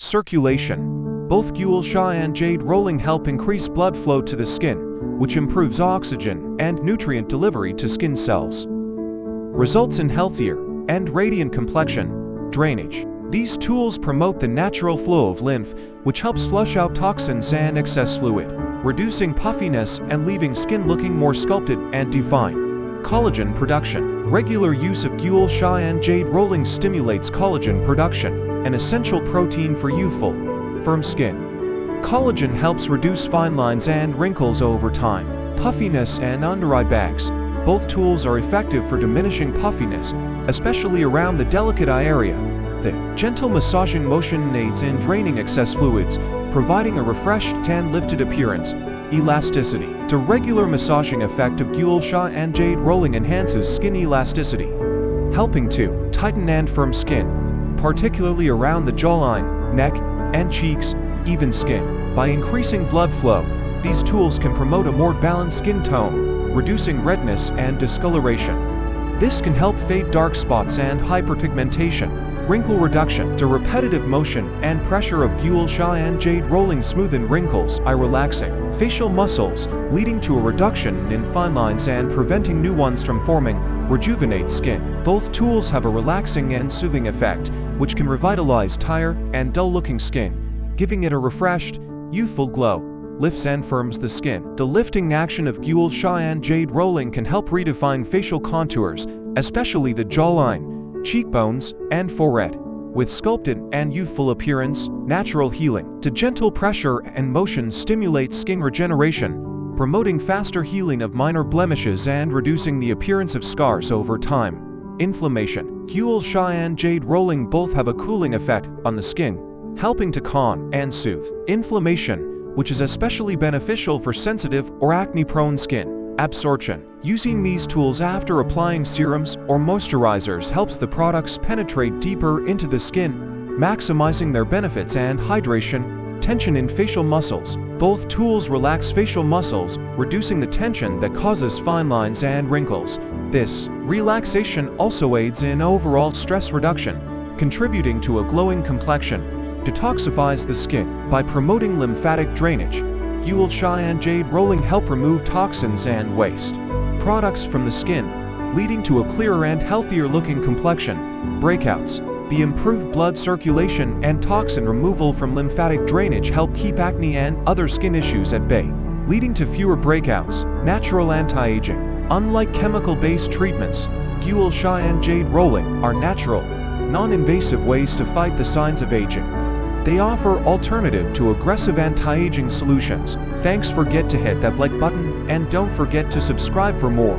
Circulation. Both Gua Sha and Jade rolling help increase blood flow to the skin, which improves oxygen and nutrient delivery to skin cells. Results in healthier and radiant complexion. Drainage. These tools promote the natural flow of lymph, which helps flush out toxins and excess fluid, reducing puffiness and leaving skin looking more sculpted and defined. Collagen production. Regular use of Gua Sha and Jade rolling stimulates collagen production, an essential protein for youthful, firm skin. Collagen helps reduce fine lines and wrinkles over time, puffiness and under-eye bags. Both tools are effective for diminishing puffiness, especially around the delicate eye area. The gentle massaging motion aids in draining excess fluids, providing a refreshed and lifted appearance. Elasticity. The regular massaging effect of Gua Sha and Jade rolling enhances skin elasticity, helping to tighten and firm skin, particularly around the jawline, neck, and cheeks, even skin. By increasing blood flow, these tools can promote a more balanced skin tone, reducing redness and discoloration. This can help fade dark spots and hyperpigmentation. Wrinkle reduction. The repetitive motion and pressure of Gua Sha and Jade rolling smoothen wrinkles by relaxing facial muscles, leading to a reduction in fine lines and preventing new ones from forming. Rejuvenate skin. Both tools have a relaxing and soothing effect, which can revitalize tired and dull-looking skin, giving it a refreshed, youthful glow. Lifts and firms the skin. The lifting action of Gua Sha and Jade rolling can help redefine facial contours, especially the jawline, cheekbones, and forehead. With sculpted and youthful appearance, natural healing. The gentle pressure and motion stimulate skin regeneration, promoting faster healing of minor blemishes and reducing the appearance of scars over time. Inflammation. Gua Sha and Jade rolling both have a cooling effect on the skin, helping to calm and soothe inflammation, which is especially beneficial for sensitive or acne-prone skin. Absorption. Using these tools after applying serums or moisturizers helps the products penetrate deeper into the skin, maximizing their benefits and hydration. Tension in facial muscles. Both tools relax facial muscles, reducing the tension that causes fine lines and wrinkles. This relaxation also aids in overall stress reduction, contributing to a glowing complexion. Detoxifies the skin. By promoting lymphatic drainage, Gua Sha and Jade rolling help remove toxins and waste products from the skin, leading to a clearer and healthier looking complexion. Breakouts. The improved blood circulation and toxin removal from lymphatic drainage help keep acne and other skin issues at bay, leading to fewer breakouts. Natural anti-aging. Unlike chemical-based treatments, Gua Sha and Jade rolling are natural, non-invasive ways to fight the signs of aging. They offer alternative to aggressive anti-aging solutions. Thanks, forget to hit that like button and don't forget to subscribe for more.